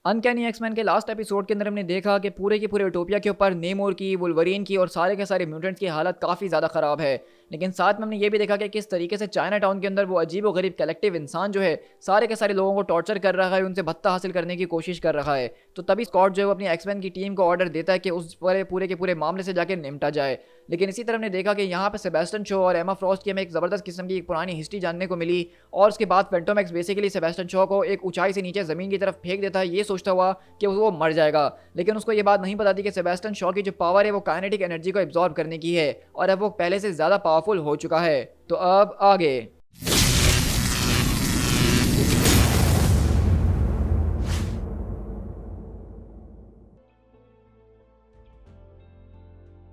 Uncanny X Men के last episode के अंदर हमने देखा कि पूरे के पूरे यूटोपिया के ऊपर नेमोर की, वुल्वरीन की और सारे के सारे म्यूटेंट्स की हालत काफ़ी ज़्यादा ख़राब है। लेकिन साथ में हमने ये भी देखा कि किस तरीके से चाइना टाउन के अंदर वो अजीब व गरीब कलेक्टिव इंसान जो है सारे के सारे लोगों को टॉर्चर कर रहा है, उनसे भत्ता हासिल करने की कोशिश कर रहा है। तो तभी स्कॉट जो है वो अपनी एक्समैन की टीम को ऑर्डर देता है कि उस पूरे के पूरे मामले से जाके निपटा जाए। लेकिन इसी तरह हमने देखा कि यहाँ पे सेबेस्टियन शॉ और एमा फ्रॉस्ट की हमें एक ज़बरदस्त किस्म की एक पुरानी हिस्ट्री जानने को मिली। और उसके बाद फैंटोमैक्स बेसिकली सेबेस्टियन शॉ को एक ऊंचाई से नीचे ज़मीन की तरफ फेंक देता है, ये सोचता हुआ कि वो मर जाएगा। लेकिन उसको ये बात नहीं पता थी कि सेबेस्टियन शॉ की जो पावर है वो काइनेटिक एनर्जी को एब्जॉर्ब करने की है और अब वो पहले से ज़्यादा पावरफुल हो चुका है। तो अब आगे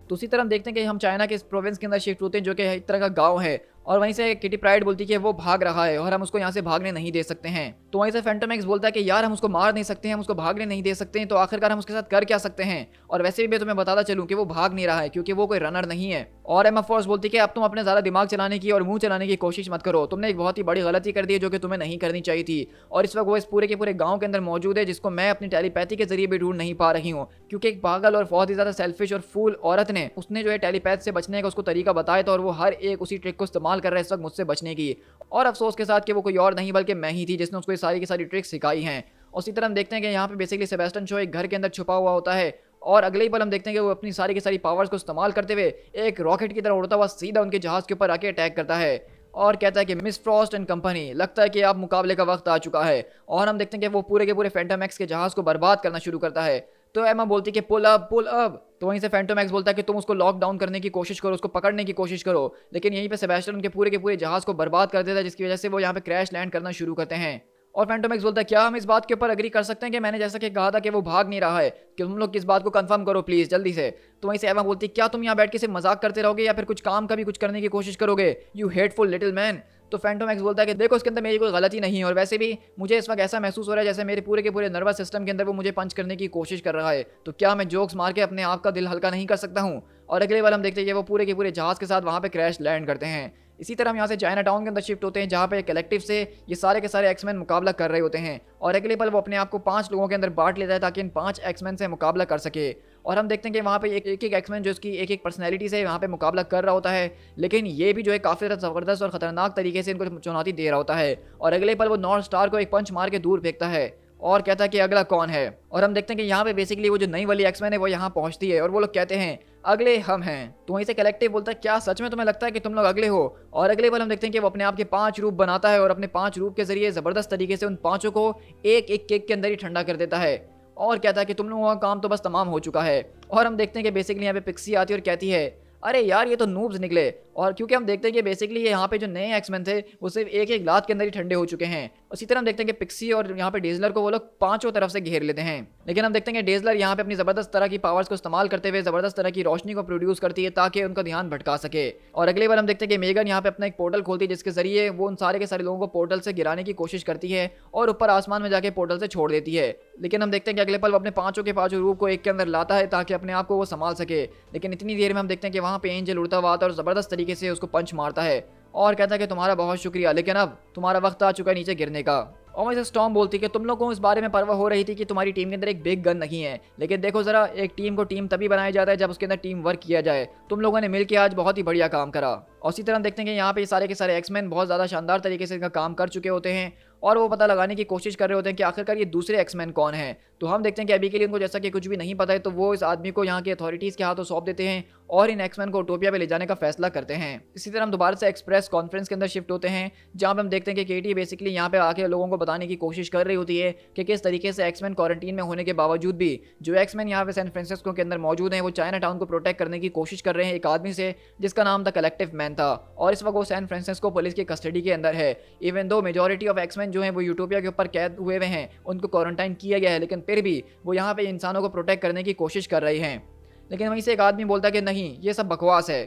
तो उसी तरह हम देखते हैं कि हम चाइना के इस प्रोविंस के अंदर शिफ्ट होते हैं जो कि एक तरह का गांव है। और वहीं से किटी प्राइड बोलती है कि वो भाग रहा है और हम उसको यहाँ से भागने नहीं दे सकते हैं। तो वहीं से फैंटोमैक्स बोलता है कि यार हम उसको मार नहीं सकते हैं, हम उसको भागने नहीं दे सकते हैं, तो आखिरकार हम उसके साथ कर क्या सकते हैं। और वैसे भी मैं तुम्हें बताता चलूँ कि वो भाग नहीं रहा है क्योंकि वो कोई रनर नहीं है। और एमा फोर्स बोलती है कि अब तुम अपने ज़्यादा दिमाग चलाने की और मुंह चलाने की कोशिश मत करो, तुमने एक बहुत ही बड़ी गलती कर दी है जो कि तुम्हें नहीं करनी चाहिए थी। और इस वक्त वो इस पूरे के पूरे गाँव के अंदर मौजूद है जिसको मैं अपनी टेलीपैथी के जरिए भी ढूंढ नहीं पा रही हूँ, क्योंकि एक पागल और बहुत ही ज़्यादा सेल्फिश और फूल औरत ने उसने जो है टेलीपैथ से बचने का उसको तरीका बताया था और वो हर एक उसी ट्रिक को इस्तेमाल कर रहा है इस वक्त मुझसे बचने की। और अफसोस के साथ कि वो कोई और नहीं बल्कि मैं ही थी जिसने उसको ये सारी की सारी ट्रिक्स सिखाई हैं। उसी तरह हम देखते हैं कि यहाँ पे बेसिकली सेबेस्टियन शॉ एक घर के अंदर छुपा हुआ होता है और अगले ही पल हम देखते हैं कि वो अपनी सारी की सारी पावर्स को इस्तेमाल करते हुए एक रॉकेट की तरह उड़ता हुआ सीधा उनके जहाज के ऊपर आके अटैक करता है और कहता है कि मिस फ्रॉस्ट एंड कंपनी, लगता है कि अब मुकाबले का वक्त आ चुका है। और हम देखते हैं कि वो पूरे के पूरे फैंटोमैक्स के जहाज को बर्बाद करना शुरू करता है। तो एमा बोलती है कि पुल अप पुल अप। तो वहीं से फैंटोमैक्स बोलता है कि तुम उसको लॉक डाउन करने की कोशिश करो, उसको पकड़ने की कोशिश करो। लेकिन यहीं पे सेबेस्टियन उनके पूरे के पूरे जहाज को बर्बाद कर देता है जिसकी वजह से वो यहाँ पे क्रैश लैंड करना शुरू करते हैं। और फैंटोमैक्स बोलता है क्या हम इस बात के ऊपर एग्री कर सकते हैं कि मैंने जैसा कि कहा था कि वो भाग नहीं रहा है, कि तुम लोग किस बात को कंफर्म करो प्लीज जल्दी से। तो वहीं से एमा बोलती है क्या तुम यहाँ बैठ के सिर्फ मजाक करते रहोगे या फिर कुछ काम का भी कुछ करने की कोशिश करोगे, यू हेटफुल लिटिल मैन। तो फैंटोमैक्स बोलता है कि देखो इसके अंदर मेरी कोई गलती नहीं है और वैसे भी मुझे इस वक्त ऐसा महसूस हो रहा है जैसे मेरे पूरे के पूरे नर्वस सिस्टम के अंदर वो मुझे पंच करने की कोशिश कर रहा है, तो क्या मैं जोक्स मार के अपने आप का दिल हल्का नहीं कर सकता हूँ। और अगले बार हम देखते हैं कि वो पूरे के पूरे जहाज के साथ वहाँ पे क्रैश लैंड करते हैं। इसी तरह हम यहाँ से चाइना टाउन के अंदर शिफ्ट होते हैं जहाँ पे कलेक्टिव से ये सारे के सारे एक्समैन मुकाबला कर रहे होते हैं और अगले पल वो अपने आप को 5 लोगों के अंदर बांट लेता है ताकि इन 5 एक्समैन से मुकाबला कर सके। और हम देखते हैं कि वहाँ पे एक एक एक्समैन जो इसकी एक एक पर्सनैलिटी से वहाँ पे मुकाबला कर रहा होता है, लेकिन ये भी जो है काफ़ी ज़्यादा ज़बरदस्त और ख़तरनाक तरीके से इनको चुनौती दे रहा होता है। और अगले पल वो नॉर्थ स्टार को एक पंच मार के दूर फेंकता है और कहता है कि अगला कौन है। और हम देखते हैं कि यहाँ पे बेसिकली वो जो नई वाली एक्समैन है वो यहाँ पहुँचती है और वो लोग कहते हैं अगले हम हैं। तो वहीं से कलेक्टिव बोलता है क्या सच में तुम्हें लगता है कि तुम लोग अगले हो। और अगले पल हम देखते हैं कि वो अपने आप के 5 रूप बनाता है और अपने 5 रूप के जरिए ज़बरदस्त तरीके से उन 5 को एक एक केक के अंदर ही ठंडा कर देता है और कहता है कि तुम लोगों का काम तो बस तमाम हो चुका है। और हम देखते हैं कि बेसिकली यहाँ पे पिक्सी आती है और कहती है अरे यार ये तो नूब्स निकले। और क्योंकि हम देखते हैं कि बेसिकली ये यहाँ पे जो नए एक्समैन थे वो सिर्फ एक एक लात के अंदर ही ठंडे हो चुके हैं। उसी तरह हम देखते हैं कि पिक्सी और यहाँ पे डेजलर को वो लोग 5 तरफ से घेर लेते हैं। लेकिन हम देखते हैं कि डेजलर यहाँ पे अपनी ज़बरदस्त तरह की पावर्स को इस्तेमाल करते हुए ज़बरदस्त तरह की रोशनी को प्रोड्यूस करती है ताकि उनका ध्यान भटका सके। और अगली बार हम देखते हैं कि मेगन यहाँ पे अपना एक पोर्टल खोलती है जिसके जरिए वो उन सारे के सारे लोगों को पोर्टल से गिराने की कोशिश करती है और ऊपर आसमान में जाके पोर्टल से छोड़ देती है। लेकिन हम देखते हैं कि अगले पल वो अपने 5 के 5 रूप को एक के अंदर लाता है ताकि अपने आप को वो संभाल सके। लेकिन इतनी देर में हम देखते हैं कि वहाँ पे एंजल उड़ता हुआ आता है और ज़बरदस्त तरीके से उसको पंच मारता है और कहता है कि तुम्हारा बहुत शुक्रिया, लेकिन अब तुम्हारा वक्त आ चुका है नीचे गिरने का। और वैसे स्टॉर्म बोलती है कि तुम लोगों को इस बारे में परवाह हो रही थी कि तुम्हारी टीम के अंदर एक बिग गन नहीं है, लेकिन देखो जरा एक टीम को टीम तभी बनाया जाता है जब उसके अंदर टीम वर्क किया जाए। तुम लोगों ने मिलकर आज बहुत ही बढ़िया काम करा। और इसी तरह हम देखते हैं कि यहाँ पे सारे के सारे एक्समैन बहुत ज़्यादा शानदार तरीके से इनका काम कर चुके होते हैं और वो पता लगाने की कोशिश कर रहे होते हैं कि आखिरकार ये दूसरे एक्समैन कौन है। तो हम देखते हैं कि अभी के लिए उनको जैसा कि कुछ भी नहीं पता है तो वो इस आदमी को यहाँ के अथॉरिटीज़ के हाथों सौंप देते हैं और इन एक्समैन को यूटोपिया पे ले जाने का फैसला करते हैं। इसी तरह हम दोबारा से एक्सप्रेस कॉन्फ्रेंस के अंदर शिफ्ट होते हैं जहाँ पे हम देखते हैं कि केटी बेसिकली यहाँ पे आके लोगों को बताने की कोशिश कर रही होती है कि किस तरीके से एक्समैन क्वारंटीन में होने के बावजूद भी जो एक्समैन यहाँ पे सैन फ्रांसिस्को के अंदर मौजूद हैं वो चाइना टाउन को प्रोटेक्ट करने की कोशिश कर रहे हैं एक आदमी से जिसका नाम द कलेक्टिव मैन था। और इस वक्त वो सैन फ्रांसिस्को पुलिस की कस्टडी के अंदर है। Even though majority of X Men जो हैं वो यूटोपिया के ऊपर कैद हुए हुए हैं, उनको क्वारंटाइन किया गया है, लेकिन फिर भी वो यहाँ पे इंसानों को प्रोटेक्ट करने की कोशिश कर रहे हैं। लेकिन वहीं से एक आदमी बोलता है कि नहीं ये सब बकवास है।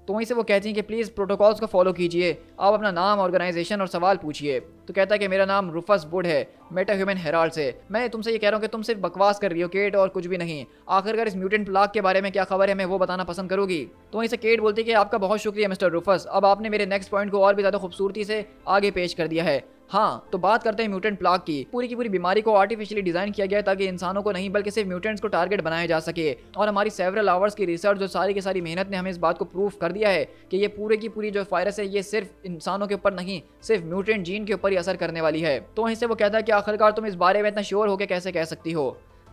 तो वहीं से वो कहती हैं कि प्लीज़ प्रोटोकॉल्स को फॉलो कीजिए, आप अपना नाम, ऑर्गेनाइजेशन और सवाल पूछिए। तो कहता है कि मेरा नाम रूफस वुड है, मेटा ह्यूमन हेराल्ड से। मैं तुमसे ये कह रहा हूँ कि तुम सिर्फ बकवास कर रही हो केट और कुछ भी नहीं। आखिरकार इस म्यूटेंट प्लाग के बारे में क्या खबर है हमें वो बताना पसंद करोगी। तो वहीं से केट बोलती है कि आपका बहुत शुक्रिया मिस्टर रूफस, अब आपने मेरे नेक्स्ट पॉइंट को और भी ज़्यादा खूबसूरती से आगे पेश कर दिया है। हाँ, तो बात करते हैं म्यूटेंट प्लाग की। पूरी की पूरी बीमारी को आर्टिफिशियली डिजाइन किया गया है ताकि इंसानों को नहीं बल्कि सिर्फ म्यूटेंट्स को टारगेट बनाया जा सके। और हमारी सेवरल आवर्स की रिसर्च जो सारी की सारी मेहनत ने हमें इस बात को प्रूफ कर दिया है कि ये पूरे की पूरी जो वायरस है ये सिर्फ इंसानों के ऊपर नहीं, सिर्फ म्यूटेंट जीन के ऊपर ही असर करने वाली है। तो वहीं से वो कहता है कि आखिरकार तुम इस बारे में इतना श्योर होकर कैसे कह सकती हो।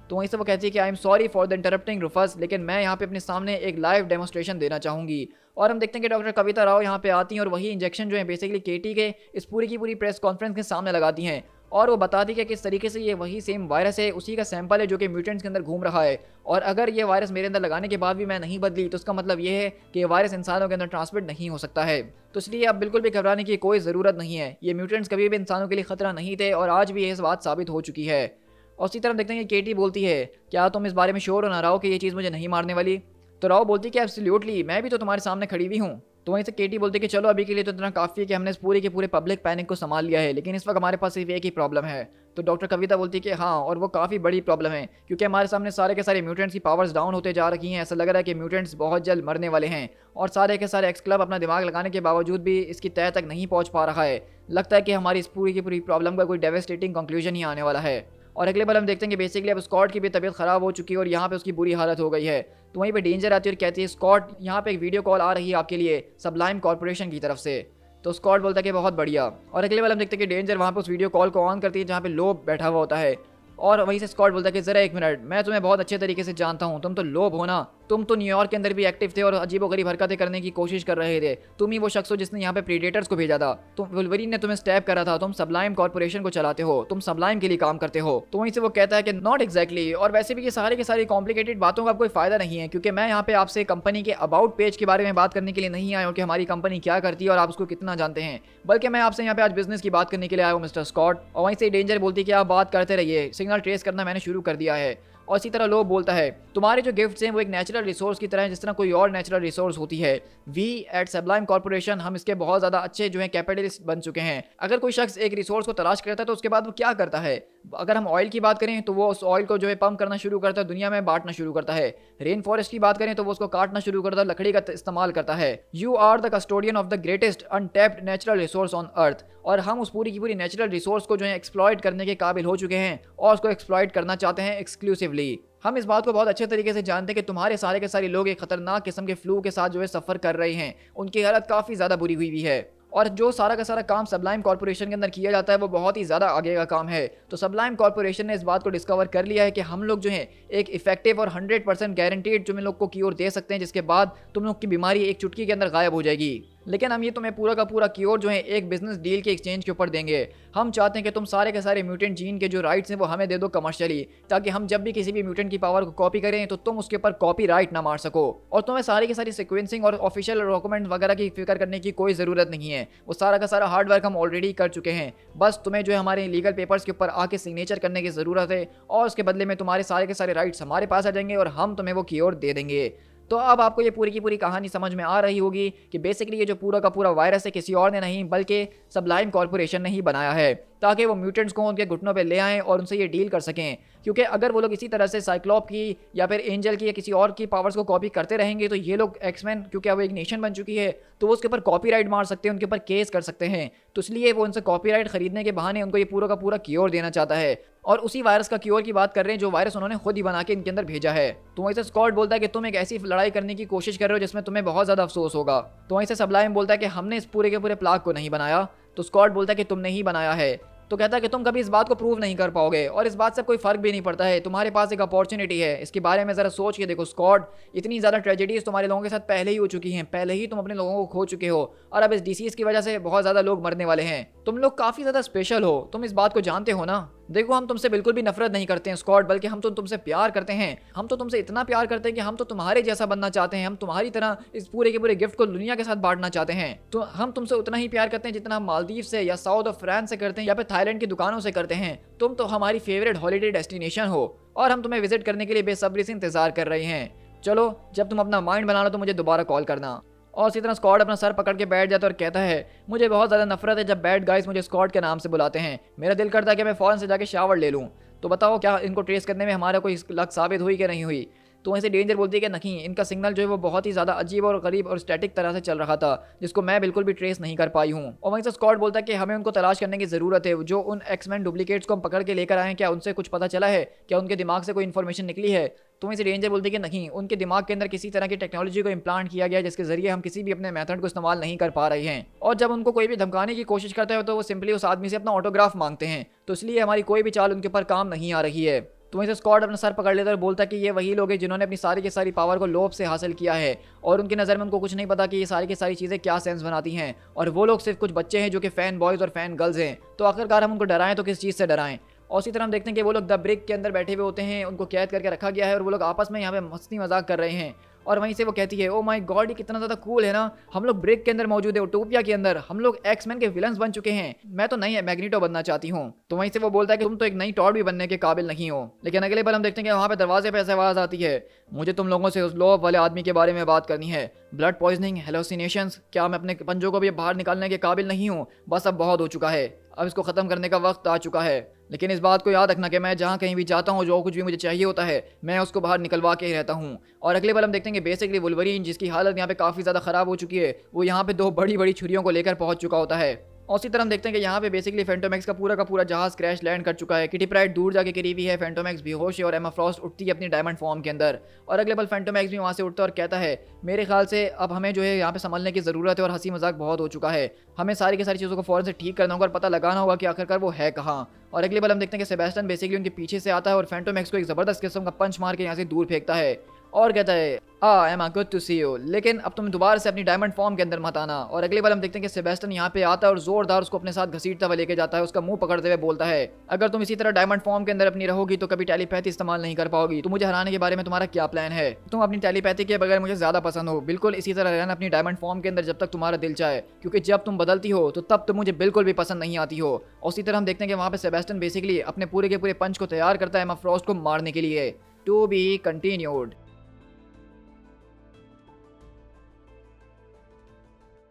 तो वहीं से वो कहती है कि I am sorry for the interrupting रुफस, लेकिन मैं यहाँ पे अपने सामने एक लाइव डेमोस्ट्रेशन देना चाहूंगी। और हम देखते हैं कि डॉक्टर कविता राव यहाँ पे आती हैं और वही इंजेक्शन जो है बेसिकली केटी के इस पूरी की पूरी प्रेस कॉन्फ्रेंस के सामने लगाती हैं और वो बताती है कि किस तरीके से ये वही सेम वायरस है, उसी का सैंपल है जो कि म्यूटेंट्स के अंदर घूम रहा है। और अगर ये वायरस मेरे अंदर लगाने के बाद भी मैं नहीं बदली तो उसका मतलब ये है कि ये वायरस इंसानों के अंदर ट्रांसमिट नहीं हो सकता है। तो इसलिए अब बिल्कुल भी घबराने की कोई ज़रूरत नहीं है। ये म्यूटेंट्स कभी भी इंसानों के लिए खतरा नहीं थे और आज भी ये बात साबित हो चुकी है। और उसी तरह देखते हैं कि केटी बोलती है, क्या तुम इस बारे में श्योर हो ना राव कि ये चीज़ मुझे नहीं मारने वाली। तो राव बोलती है कि एब्सोल्युटली, मैं भी तो तुम्हारे सामने खड़ी हुई हूँ। तो वहीं से केटी बोलती है कि चलो अभी के लिए तो इतना काफ़ी है कि हमने इस पूरे के पूरे पब्लिक पैनिक को संभाल लिया है, लेकिन इस वक्त हमारे पास सिर्फ एक ही प्रॉब्लम है। तो डॉक्टर कविता बोलती है कि हाँ, और वो काफ़ी बड़ी प्रॉब्लम है क्योंकि हमारे सामने सारे के सारे म्यूटेंट्स की पावर्स डाउन होते जा रही हैं। ऐसा लग रहा है कि म्यूटेंट्स बहुत जल्द मरने वाले हैं और सारे के सारे एक्स क्लब अपना दिमाग लगाने के बावजूद भी इसकी तह तक नहीं पहुँच पा रहा है। लगता है कि हमारी इस पूरी की पूरी प्रॉब्लम का कोई डेवेस्टेटिंग कंक्लूजन ही आने वाला है। और अगले बार हम देखते हैं कि बेसिकली अब स्कॉट की भी तबीयत ख़राब हो चुकी है और यहाँ पे उसकी बुरी हालत हो गई है। तो वहीं पे डेंजर आती है और कहती है, स्कॉट यहाँ पे एक वीडियो कॉल आ रही है आपके लिए सबलाइम कॉर्पोरेशन की तरफ से। तो स्कॉट बोलता है कि बहुत बढ़िया। और अगले बार हम देखते हैं कि डेंजर वहाँ पे उस वीडियो कॉल को ऑन करती है जहाँ पे लोब बैठा हुआ होता है और वहीं से स्कॉट बोलता है कि ज़रा एक मिनट, मैं तुम्हें बहुत अच्छे तरीके से जानता हूँ, तुम तो लोब हो ना, तुम तो न्यूयॉर्क के अंदर भी एक्टिव थे और अजीबोगरीब हरकतें करने की कोशिश कर रहे थे। तुम ही वो शख्स हो जिसने यहाँ पे प्रीडेटर्स को भेजा था, तुम वुल्वरीन ने तुम्हें स्टैप करा था, तुम सबलाइम कॉर्पोरेशन को चलाते हो, तुम सबलाइम के लिए काम करते हो। तो वहीं से वो कहता है कि नॉट एग्जैक्टली, और वैसे भी ये सारी की सारी कॉम्प्लिकेटेड बातों का कोई फायदा नहीं है क्योंकि मैं यहाँ पे आपसे कंपनी के अबाउट पेज के बारे में बात करने के लिए नहीं आया हूँ कि हमारी कंपनी क्या करती है और आप उसको कितना जानते हैं, बल्कि मैं आपसे यहाँ पे आज बिजनेस की बात करने के लिए आया हूँ मिस्टर स्कॉट। और वहीं से डेंजर बोलती है कि आप बात करते रहिए, सिग्नल ट्रेस करना मैंने शुरू कर दिया है। और इसी तरह लोग बोलता है, तुम्हारे जो गिफ्ट्स हैं वो एक नेचुरल रिसोर्स की तरह है जिस तरह कोई और नेचुरल रिसोर्स होती है। वी एट सबलाइम कॉर्पोरेशन हम इसके बहुत ज़्यादा अच्छे जो है कैपिटलिस्ट बन चुके हैं। अगर कोई शख्स एक रिसोर्स को तलाश करता है तो उसके बाद वो क्या करता है, अगर हम ऑयल की बात करें तो वो उस ऑयल को जो है पंप करना शुरू करता है, दुनिया में बांटना शुरू करता है। रेन फॉरेस्ट की बात करें तो वो उसको काटना शुरू करता है, लकड़ी का इस्तेमाल करता है। You are the custodian of the greatest untapped natural resource on earth, और हम उस पूरी की पूरी नेचुरल रिसोर्स को जो है एक्सप्लॉइट करने के काबिल हो चुके हैं और उसको एक्सप्लॉइट करना चाहते हैं एक्सक्लूसिवली। हम इस बात को बहुत अच्छे तरीके से जानते हैं कि तुम्हारे सारे के सारे लोग एक खतरनाक किस्म के फ्लू के साथ जो है सफ़र कर रहे हैं, उनकी हालत काफ़ी ज़्यादा बुरी हुई भी है और जो सारा का सारा काम सबलाइम कॉर्पोरेशन के अंदर किया जाता है वो बहुत ही ज़्यादा आगे का काम है। तो सबलाइम कॉर्पोरेशन ने इस बात को डिस्कवर कर लिया है कि हम लोग जो है एक इफेक्टिव और 100% गारंटीड तुम लोग को क्योर दे सकते हैं जिसके बाद तुम लोग की बीमारी एक चुटकी के अंदर गायब हो जाएगी। लेकिन हम ये तुम्हें पूरा का पूरा क्योर जो है एक बिजनेस डील के एक्सचेंज के ऊपर देंगे। हम चाहते हैं कि तुम सारे के सारे म्यूटेंट जीन के जो राइट्स हैं वो हमें दे दो कमर्शियली, ताकि हम जब भी किसी भी म्यूटेंट की पावर को कॉपी करें तो तुम उसके ऊपर कॉपी राइट ना मार सको और तुम्हें सारी की सारी सिक्वेंसिंग और ऑफिशियल डॉक्यूमेंट वगैरह की फिक्र करने की कोई ज़रूरत नहीं है। वो सारा का सारा हार्ड वर्क हम ऑलरेडी कर चुके हैं, बस तुम्हें जो है हमारे लीगल पेपर्स के ऊपर आके सिग्नेचर करने की ज़रूरत है और उसके बदले में तुम्हारे सारे के सारे राइट्स हमारे पास आ जाएंगे और हम तुम्हें वो क्योर दे देंगे। तो अब आपको ये पूरी की पूरी कहानी समझ में आ रही होगी कि बेसिकली ये जो पूरा का पूरा वायरस है किसी और ने नहीं बल्कि सबलाइम कॉर्पोरेशन ने ही बनाया है ताकि वो म्यूटेंट्स को उनके घुटनों पे ले आएं और उनसे ये डील कर सकें। क्योंकि अगर वो लोग इसी तरह से साइक्लॉप की या फिर एंजल की या किसी और की पावर्स को कॉपी करते रहेंगे तो ये लोग एक्समैन, क्योंकि अब एक नेशन बन चुकी है, तो वो उसके ऊपर कॉपीराइट मार सकते हैं, उनके ऊपर केस कर सकते हैं। तो इसलिए वो उनसे कॉपीराइट खरीदने के बहाने उनको ये पूरा का पूरा क्योर देना चाहता है और उसी वायरस का क्योर की बात कर रहे हैं जो वायरस उन्होंने खुद ही बना के इनके अंदर भेजा है। तो वहीं से स्कॉट बोलता है कि तुम एक ऐसी लड़ाई करने की कोशिश कर रहे हो जिसमें तुम्हें बहुत ज़्यादा अफसोस होगा। तो वहीं से सबलाइम बोलता है कि हमने इस पूरे के पूरे प्लाग को नहीं बनाया। तो स्कॉट बोलता है कि तुमने ही बनाया है। तो कहता है कि तुम कभी इस बात को प्रूव नहीं कर पाओगे और इस बात से कोई फर्क भी नहीं पड़ता है, तुम्हारे पास एक अपॉर्चुनिटी है, इसके बारे में ज़रा सोच के देखो स्कॉट। इतनी ज़्यादा ट्रेजेडीज तुम्हारे लोगों के साथ पहले ही हो चुकी हैं, पहले ही तुम अपने लोगों को खो चुके हो और अब इस डिसीज़ की वजह से बहुत ज़्यादा लोग मरने वाले हैं। तुम लोग काफ़ी ज़्यादा स्पेशल हो, तुम इस बात को जानते हो ना। देखो हम तुमसे बिल्कुल भी नफरत नहीं करते हैं स्कॉट, बल्कि हम तो तुमसे प्यार करते हैं। हम तो तुमसे इतना प्यार करते हैं कि हम तो तुम्हारे जैसा बनना चाहते हैं, हम तुम्हारी तरह इस पूरे के पूरे गिफ्ट को दुनिया के साथ बांटना चाहते हैं। तो हम तुमसे उतना ही प्यार करते हैं जितना हम मालदीव से या साउथ ऑफ फ्रांस से करते हैं या फिर थाईलैंड की दुकानों से करते हैं। तुम तो हमारी फेवरेट हॉलीडे डेस्टिनेशन हो और हम तुम्हें विजिट करने के लिए बेसब्री से इंतजार कर रहे हैं। चलो जब तुम अपना माइंड बना लो तो मुझे दोबारा कॉल करना। और इसी तरह स्कॉट अपना सर पकड़ के बैठ जाता है और कहता है, मुझे बहुत ज़्यादा नफरत है जब बैड गाइस मुझे स्कॉट के नाम से बुलाते हैं। मेरा दिल करता है कि मैं फ़ौरन से जाके शावर ले लूँ। तो बताओ क्या इनको ट्रेस करने में हमारा कोई लक साबित हुई कि नहीं हुई। तो वहीं से डेंजर बोलती है कि नहीं, इनका सिग्नल जो है वो बहुत ही ज़्यादा अजीब और गरीब और स्टैटिक तरह से चल रहा था, जिसको मैं बिल्कुल भी ट्रेस नहीं कर पाई हूँ। और वहीं से स्कॉट बोलता है कि हमें उनको तलाश करने की ज़रूरत है, जो उन एक्समैन डुप्लीकेट्स को हम पकड़ के लेकर आए हैं, क्या उनसे कुछ पता चला है, क्या उनके दिमाग से कोई इन्फॉर्मेशन निकली है। तो वहीं से डेंजर बोलती है कि नहीं, उनके दिमाग के अंदर किसी तरह की टेक्नोलॉजी को इम्प्लांट किया गया है, जिसके जरिए हम किसी भी अपने मेथड को इस्तेमाल नहीं कर पा रहे हैं। और जब उनको कोई भी धमकाने की कोशिश करता है तो वो सिंपली उस आदमी से अपना ऑटोग्राफ मांगते हैं, तो इसलिए हमारी कोई भी चाल उनके ऊपर काम नहीं आ रही है। तो वहीं से स्कॉट अपना सर पकड़ लेता है और बोलता है कि ये वही लोग हैं जिन्होंने अपनी सारी की सारी पावर को लोभ से हासिल किया है, और उनकी नज़र में उनको कुछ नहीं पता कि ये सारी की सारी चीज़ें क्या सेंस बनाती हैं, और वो लोग सिर्फ कुछ बच्चे हैं जो कि फ़ैन बॉयज़ और फ़ैन गर्ल्स हैं। तो आखिरकार हम उनको डराएं तो किस चीज़ से डराएं। और उसी तरह हम देखते हैं कि वो लोग द ब्रिक के अंदर बैठे हुए होते हैं, उनको कैद करके रखा गया है और वो लोग आपस में यहाँ पे मस्ती मजाक कर रहे हैं। और वहीं से वो कहती है, ओ माय गॉड, ये कितना ज़्यादा कूल है ना, हम लोग ब्रिक के अंदर मौजूद है, उटोपिया के अंदर, हम लोग एक्समैन के विलन्स बन चुके हैं, मैं तो नहीं मैग्नीटो बनना चाहती हूँ। तो वहीं से वो बोलता है कि तुम तो एक नई टॉड भी बनने के काबिल नहीं हो। लेकिन अगले पल हम देखते हैं कि वहाँ पे दरवाजे पे ऐसे आवाज़ आती है, मुझे तुम लोगों से उस लोभ वाले आदमी के बारे में बात करनी है, ब्लड पॉइजनिंग, हेलोसिनेशंस, क्या मैं अपने पंजों को भी बाहर निकालने के काबिल नहीं हूँ, बस अब बहुत हो चुका है, अब इसको ख़त्म करने का वक्त आ चुका है। लेकिन इस बात को याद रखना कि मैं जहाँ कहीं भी जाता हूँ, जो कुछ भी मुझे चाहिए होता है, मैं उसको बाहर निकलवा के ही रहता हूँ। और अगले पल हम देखते हैं कि बेसिकली वुल्वरीन, जिसकी हालत यहाँ पे काफ़ी ज़्यादा ख़राब हो चुकी है, वो यहाँ पे 2 बड़ी बड़ी छुरियों को लेकर पहुँच चुका होता है। और उसी तरह हम देखते हैं कि यहाँ पे बेसिकली फैंटोमैक्स का पूरा जहाज क्रैश लैंड कर चुका है। किटी प्राइड दूर जाके गिरी हुई है, फैंटोमैक्स बेहोश है और एमा फ्रॉस्ट उठती है अपनी डायमंड फॉर्म के अंदर। और अगले पल फैंटोमैक्स भी वहाँ से उठता है और कहता है, मेरे ख्याल से अब हमें जो है यहाँ पे संभलने की ज़रूरत है और हंसी मजाक बहुत हो चुका है, हमें सारी की सारी चीज़ों को फ़ौरन से ठीक करना होगा और पता लगाना होगा कि आखिरकार वो है कहाँ। और अगले पल हम देखते हैं कि सेबेस्टियन बेसिकली उनके पीछे से आता है और फैंटोमैक्स को एक ज़बरदस्त किस्म का पंच मार के यहाँ से दूर फेंकता है और कहता है, एमा गुड टू सी यू, लेकिन अब तुम दोबारा से अपनी डायमंड फॉर्म के अंदर मत आना। और अगले बार हम देखते हैं कि सेबेस्टियन यहाँ पे आता है और जोरदार उसको अपने साथ घसीटता हुआ लेके जाता है, उसका मुंह पकड़ते हुए बोलता है, अगर तुम इसी तरह डायमंड फॉर्म के अंदर अपनी रहोगी तो कभी टेलीपैथी इस्तेमाल नहीं कर पाओगी, तो मुझे हराने के बारे में तुम्हारा क्या प्लान है, तुम अपनी टेलीपैथी के बगैर मुझे ज्यादा पसंद हो, बिल्कुल इसी तरह रहना अपनी डायमंड फॉर्म के अंदर जब तक तुम्हारा दिल चाहे, क्योंकि जब तुम बदलती हो तो तब तुम मुझे बिल्कुल भी पसंद नहीं आती हो। और उसी तरह हम देखते हैं कि वहाँ पे सेबेस्टियन बेसिकली अपने पूरे के पूरे पंच को तैयार करता है एमा फ्रॉस्ट को मारने के लिए। To be continued.